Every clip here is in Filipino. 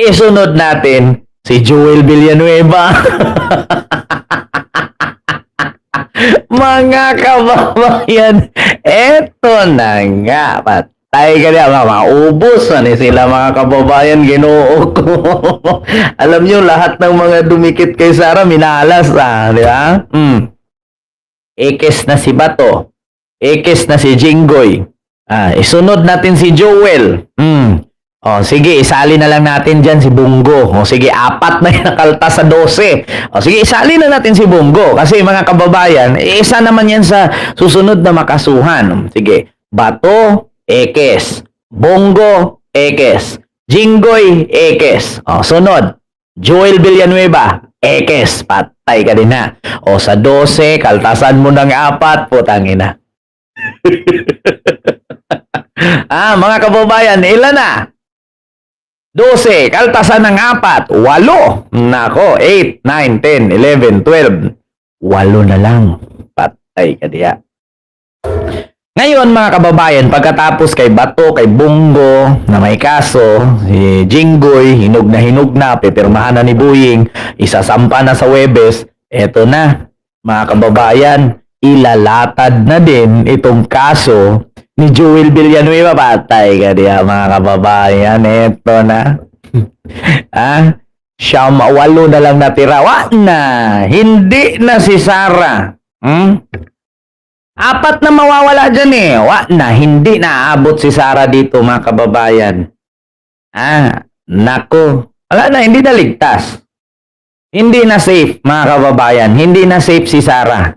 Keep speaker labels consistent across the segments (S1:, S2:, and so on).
S1: Isunod natin si Joel Villanueva. Mga kababayan, eto na nga. Patay ka niya. Maubos na ni sila mga kababayan. Ginoo ko. Alam nyo, lahat ng mga dumikit kay Sara, minalas di ba? Ekes na si Bato. Ekes na si Jinggoy. Isunod natin si Joel. Sige, isali na lang natin dyan si Bungo. Sige, 4 na yung nakaltas sa 12. Sige, isali na natin si Bungo. Kasi mga kababayan, isa naman yan sa susunod na makasuhan. Sige, Bato, Ekes. Bungo, Ekes. Jinggoy, Ekes. Sunod, Joel Villanueva, Ekes. Patay ka din na. Sa 12, kaltasan mo ng 4, putang ina. Mga kababayan, ilan na? 12, kaltasan ng 4, 8. Nako, 8, 9, 10, 11, 12. 8 na lang. Patay ka diya. Ngayon mga kababayan, pagkatapos kay Bato, kay Bungo, na may kaso, si Jinggoy, hinog na, pipirmahan na ni Buying, isasampa na sa Webes, eto na, mga kababayan, ilalatad na din itong kaso ni Joel Villanueva. Patay ka diya mga kababayan. Eto na. 8 na lang natira. Hindi na si Sara. 4 na mawawala dyan hindi na aabot si Sara dito mga kababayan. Nako. Wala na, hindi na ligtas. Hindi na safe mga kababayan. Hindi na safe si Sara.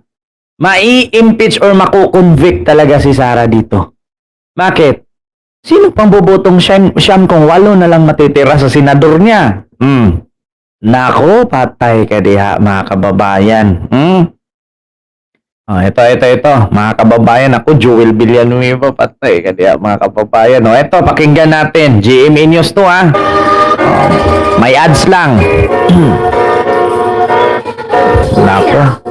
S1: Mai-impeach or makukonvict talaga si Sara dito. Bakit? Sino pang bubotong siyam kung 8 na lang matitira sa senador niya? Nako, patay ka diha mga kababayan. Ito. Mga kababayan, ako, Joel Villanueva, patay ka diha mga kababayan. Ito, pakinggan natin. GMA News to may ads lang. Nako.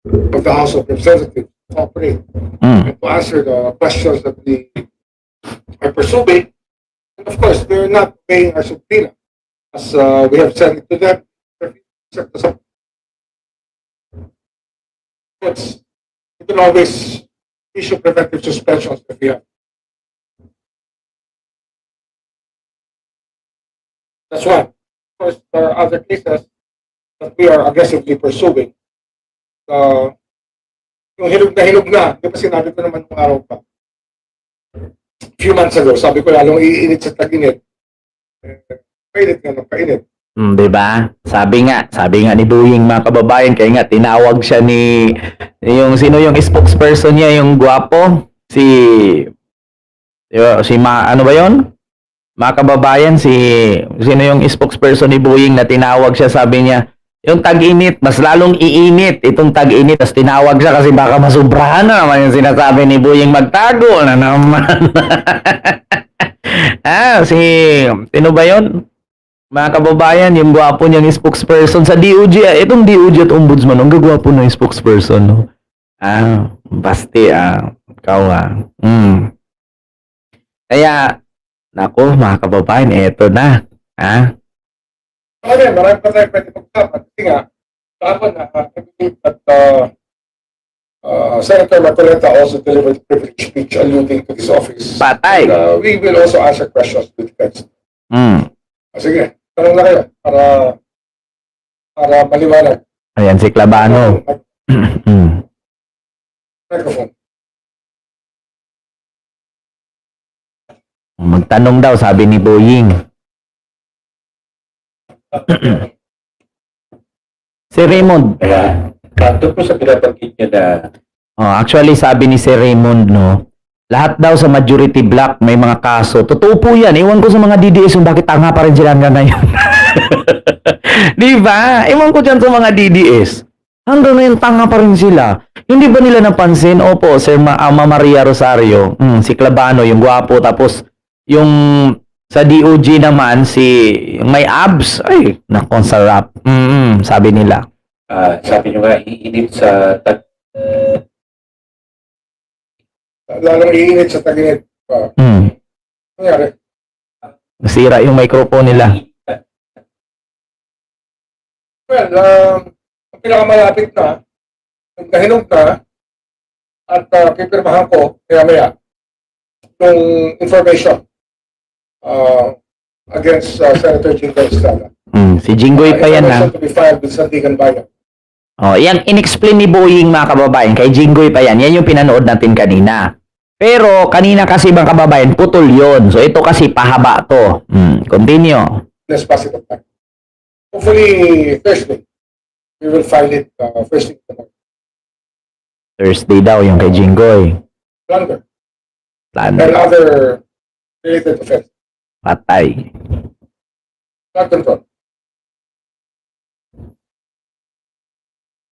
S2: Of the House of Representatives to cooperate and to answer the questions that we are pursuing. And of course, they're not paying our subpoena. As we have sent it to them, we can always issue preventive suspensions if we have. That's one. Of course, there are other cases that we are aggressively pursuing. Yung hinog na, di ba sinabi ko naman nung araw pa? Few months ago, sabi ko lalong iinit sa tag-init. Painit nga ng painit.
S1: Diba? Sabi nga ni Buying mga kababayan, kaya nga tinawag siya ni sino yung spokesperson niya, yung gwapo, ano ba yon? Mga kababayan, sino yung spokesperson ni Buying na tinawag siya, sabi niya, yung tag-init, mas lalong iinit itong tag-init. Tapos tinawag siya kasi baka masubrahan na naman yung sinasabi ni Buying, magtago na naman. Sino ba yun? Mga kababayan, yung gwapo niyang spokesperson sa DOJ. Itong DOJ at Ombudsman, ang gagwapo na yung spokesperson. No? Basti, ikaw Kaya, nako mga kababayan, eto na.
S2: Marami pa tayo pwede pagkapat. Kasi nga, dapat na, I believe that Senator Marcoleta also delivered privilege speech alluding to this office.
S1: Patay.
S2: And, we will also answer questions to the defense. Sige, tanong na kayo para maliwanag.
S1: Ayan si Clabano.
S2: Microphone.
S1: Magtanong daw, sabi ni Buying. Si Raymond.
S3: Doon po sa pinabanggit niya na
S1: actually sabi ni si Raymond, lahat daw sa majority block may mga kaso. Totoo po yan. Iwan ko sa mga DDS kung bakit tanga pa rin sila hanggang ngayon. Di ba? Iwan ko dyan sa mga DDS. Hanggang ngayon tanga pa rin sila. Hindi ba nila napansin? Opo, Sir Ama Maria Rosario. Si Clabano, yung gwapo. Tapos yung sa DOJ naman, yung may abs. Ay, nakong sarap. Sabi nila.
S3: sabi nyo nga, iinit sa
S2: Lalong iinit sa tag-init. Nangyari?
S1: Nasira yung microphone nila.
S2: Well, ang pinakamalapit na, yung nahinog na, at pipirmahan ko, maya-maya, yung information against Senator Jingo Estrada.
S1: Si Jinggoy pa yan, ha?
S2: Information to be filed with Sandigan Bayan.
S1: Oh, yan inexplain ni Boying, mga kababayan, kay Jinggoy pa yan. Yan yung pinanood natin kanina. Pero kanina kasi, mga kababayan, putol yon. So ito kasi pahaba to. Continue.
S2: Next possible time. Hopefully, Thursday, we will file it first thing tomorrow.
S1: Thursday daw yung kay Jinggoy.
S2: Plunder
S1: Plan.
S2: and other related offenses.
S1: Patay.
S2: Flood control.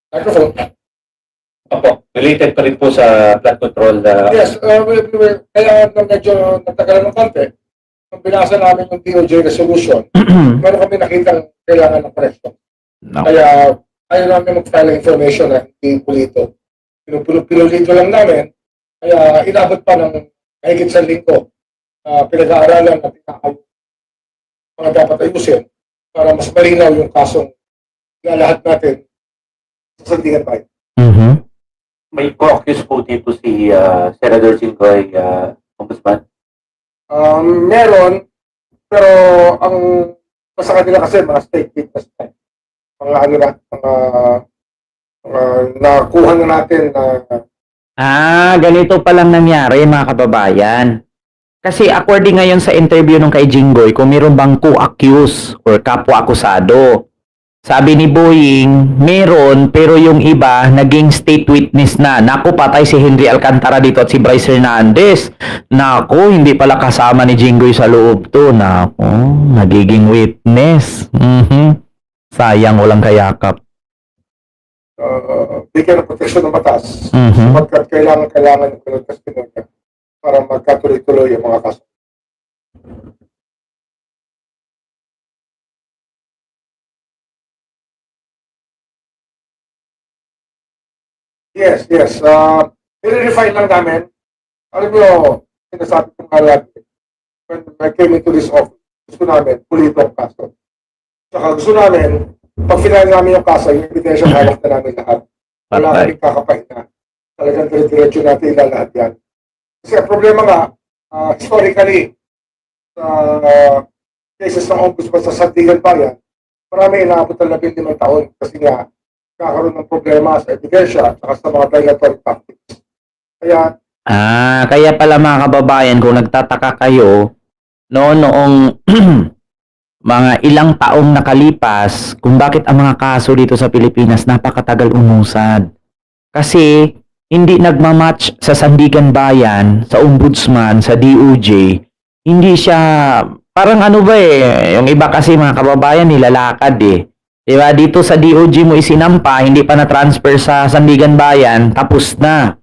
S2: Microphone.
S3: Opo, related pa rin po sa flood control.
S2: Yes, kaya nung medyo natagalan ng konti, nung binasa namin yung DOJ resolution, meron kami nakitang kailangan ng correction.
S1: No.
S2: Kaya ayaw namin mag-file ng information na hindi pulito. Pinulito lang namin, kaya inabot pa ng mahigit sa linggo pinag-aaralan at mga dapat ayusin para mas malinaw yung kasong lahat natin sa Sandigan Bayan.
S3: May co-accused po dito si Senator Jinggoy, Ombudsman.
S2: Meron, pero ang sa kanila kasi mga state witness na. Mga ano na, mga nakuha na natin na
S1: Ganito palang nangyari, mga kababayan. Kasi according ngayon sa interview nung kay Jinggoy, kung meron bang co-accused or kapwa-akusado. Sabi ni Boying, meron, pero yung iba, naging state witness na. Naku, patay si Henry Alcantara dito at si Bryce Hernandez. Naku, hindi pala kasama ni Jinggoy sa loob to. Naku, nagiging witness. Sayang, walang kayakap.
S2: bigyan ng proteksyon ng batas.
S1: Mhm.
S2: Sapagkat kailangan ng testimonya para magkatuloy-tuloy ang mga kaso. Yes. I-refine lang namin. Alam mo, sinasabi ko nga lagi, when I came into this office, gusto namin, pulito ang kaso. Saka gusto namin, pag final namin yung kaso, yung ebidensya hawak na namin lahat. Wala
S1: Patay.
S2: kaming kakapahinga. Talagang dire-diretso natin lahat yan. Kasi ang problema nga, historically, sa cases ng ombudsman sa Sandigan Bayan, marami inaabot ng 15 taon kasi nga kakaroon ng problema sa ebidensya at sa mga dilatory tactics. Kaya,
S1: Kaya pala mga kababayan, kung nagtataka kayo, noong mga ilang taong nakalipas, kung bakit ang mga kaso dito sa Pilipinas napakatagal umusad. Kasi hindi nagmamatch sa Sandigan Bayan, sa Ombudsman, sa DOJ. Hindi siya, parang ano ba yung iba kasi mga kababayan nilalakad Diba? Dito sa DOJ mo isinampa, hindi pa na-transfer sa Sandigan Bayan, tapos na.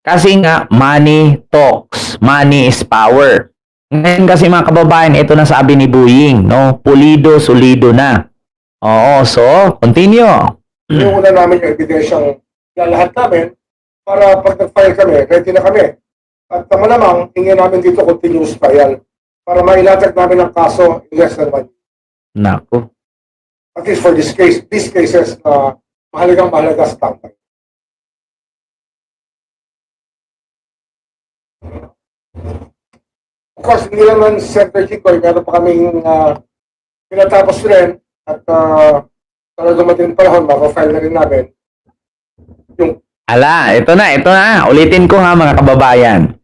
S1: Kasi nga, money talks. Money is power. Ngayon kasi mga kababayan, ito na sabi ni Boying, no? Pulido, solido na. Oo, so, continue.
S2: inuuna namin yung ebidensyang lahat namin para pag nag-file kami, ready na kami. At malamang, hingin namin dito continuous trial para mailatag namin ang kaso in less than 1 year.
S1: Naku.
S2: At least for these cases na mahalaga sa tambay. Of course, hindi naman Senator Chicoy, meron pa kaming pinatapos rin at talagang madaling panahon, maka-file na rin namin yung
S1: Ito na. Ulitin ko ha mga kababayan.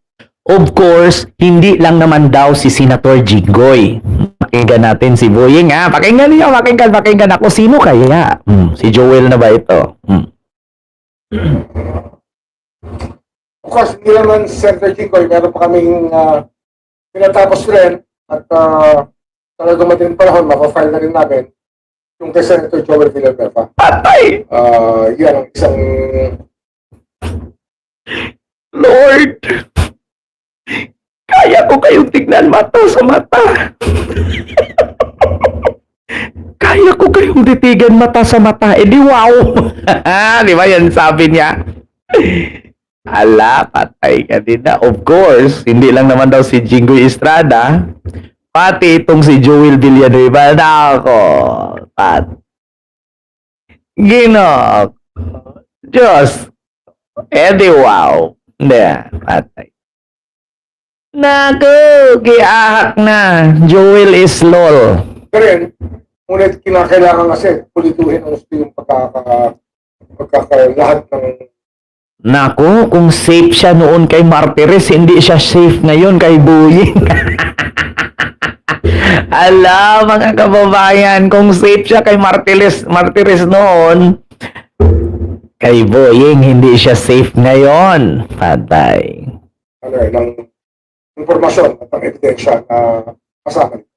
S1: Of course, hindi lang naman daw si Senator Jinggoy. Pakinggan natin si Boying ha. Pakinggan niyo, pakinggan ako. Sino kaya? Si Joel na ba ito?
S2: Of course, hindi naman Senator Chicoy, meron pa kaming pinatapos rin at talagang madaling panahon, maka-file na rin namin yung kay Senator Joel Villanueva.
S1: Patay!
S2: Yan ang isang
S1: Lord! Kaya ko kayong tignan mata sa mata. Kaya ko kayong titigan mata sa mata. Di wow! Di ba yan sabi niya? Patay ka din na. Of course, hindi lang naman daw si Jinggoy Estrada. Pati itong si Joel Villanueva. Nako, Pat. Ginok. Diyos. Edi wow. Hindi, patay. Naku, kiahak na. Joel is lol.
S2: Pero yan, ngunit kinakailangan kasi pulituhin ang gusto yung pagkakalahat ng
S1: Naku, kung safe siya noon kay Martires, hindi siya safe ngayon kay Boying. Ala, mga kababayan, kung safe siya kay Martires noon, kay Boying, hindi siya safe ngayon. Patay.
S2: ng impormasyon at ng ebidensya na kasama nito.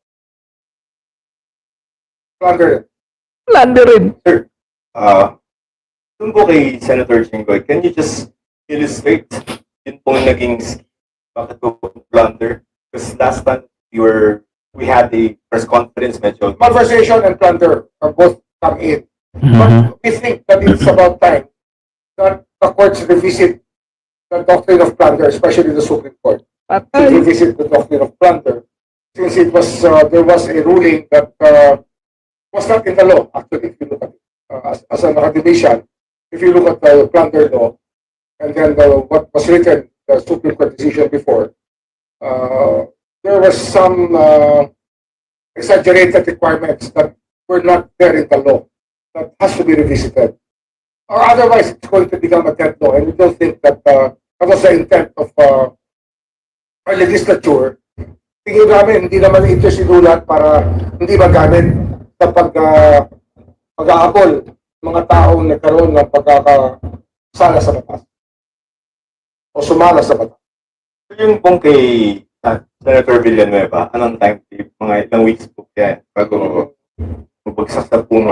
S2: Plunder.
S1: Lando rin.
S4: Sir, dun po kay Senator Jinggoy, can you just illustrate yun pong naging scheme? Bakit po blunder? Because last time we had a press conference, medyo
S2: Malversation and plunder are both come in.
S1: Mhm.
S2: But we think that it's about time that the courts revisit the doctrine of plunder, especially the Supreme Court. To
S1: Patay.
S2: revisit the doctrine of plunder, since it was there was a ruling that was not in the law. Actually, if you look at it as an academician, if you look at the plunder law and then what was written, the Supreme Court decision before, there was some exaggerated requirements that were not there in the law that has to be revisited. Or otherwise, it's going to become a dead law, and we don't think that that was the intent of our legislature. Tingin namin, hindi naman ito sinulat para hindi magamit sa pag-aabol mga taong nagkaroon ng pagkakasala sa batas o sumala sa batas.
S4: yung pong kay Senator Villanueva, anong time frame? Mga ilang weeks po yan bago mabagsak sa puno.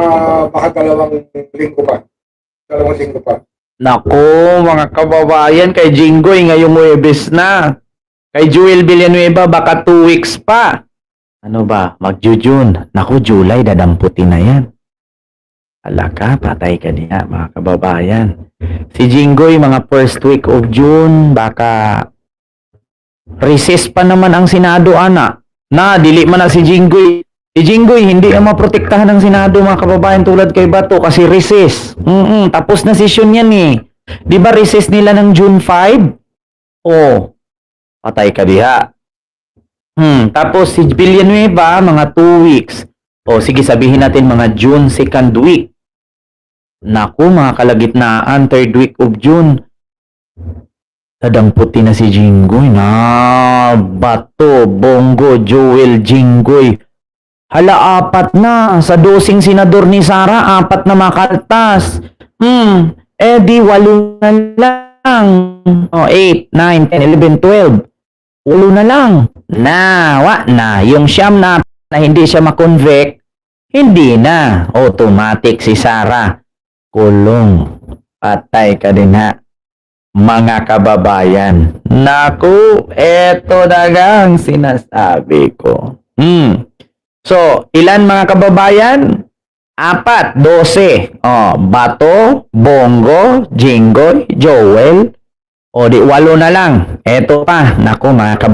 S2: Baka dalawang linggo pa.
S1: Naku, mga kababayan, kay Jinggoy ngayong Huwebes na. Kay Joel Villanueva, baka 2 weeks pa. Ano ba? Mag-June. Naku, July, dadamputin na yan. Alaka, patay ka niya, mga kababayan. Si Jinggoy, mga first week of June, baka recess pa naman ang Senado, ana. Na, dili man na si Jinggoy. Si Jinggoy, hindi ang maprotektahan ng Senado, mga kababayan, tulad kay Bato, kasi recess. Tapos na session yan eh. Di ba recess nila ng June 5? Oh, patay ka diha. Tapos si Villanueva, mga 2 weeks. O sige, sabihin natin mga June 2nd week. Naku, mga kalagitnaan, 3rd week of June. Dadamputin na si Jinggoy. Na, Bato, Bongo, Joel, Jinggoy. Hala, 4 na. Sa 12 senador ni Sara, 4 na makaltas. Di 8 na lang. 8, 9, 10, 11, 12. 8 na lang. Na. Yung siyam na hindi siya makonvict, hindi na. Automatic si Sara. Kulong. Patay ka din ha. Mga kababayan. Naku, eto dagang sinasabi ko. So, ilan mga kababayan? 4, 12. Bato, Bongo, Jinggoy, Joel. Di 8 na lang. Eto pa. Naku, mga kababayan.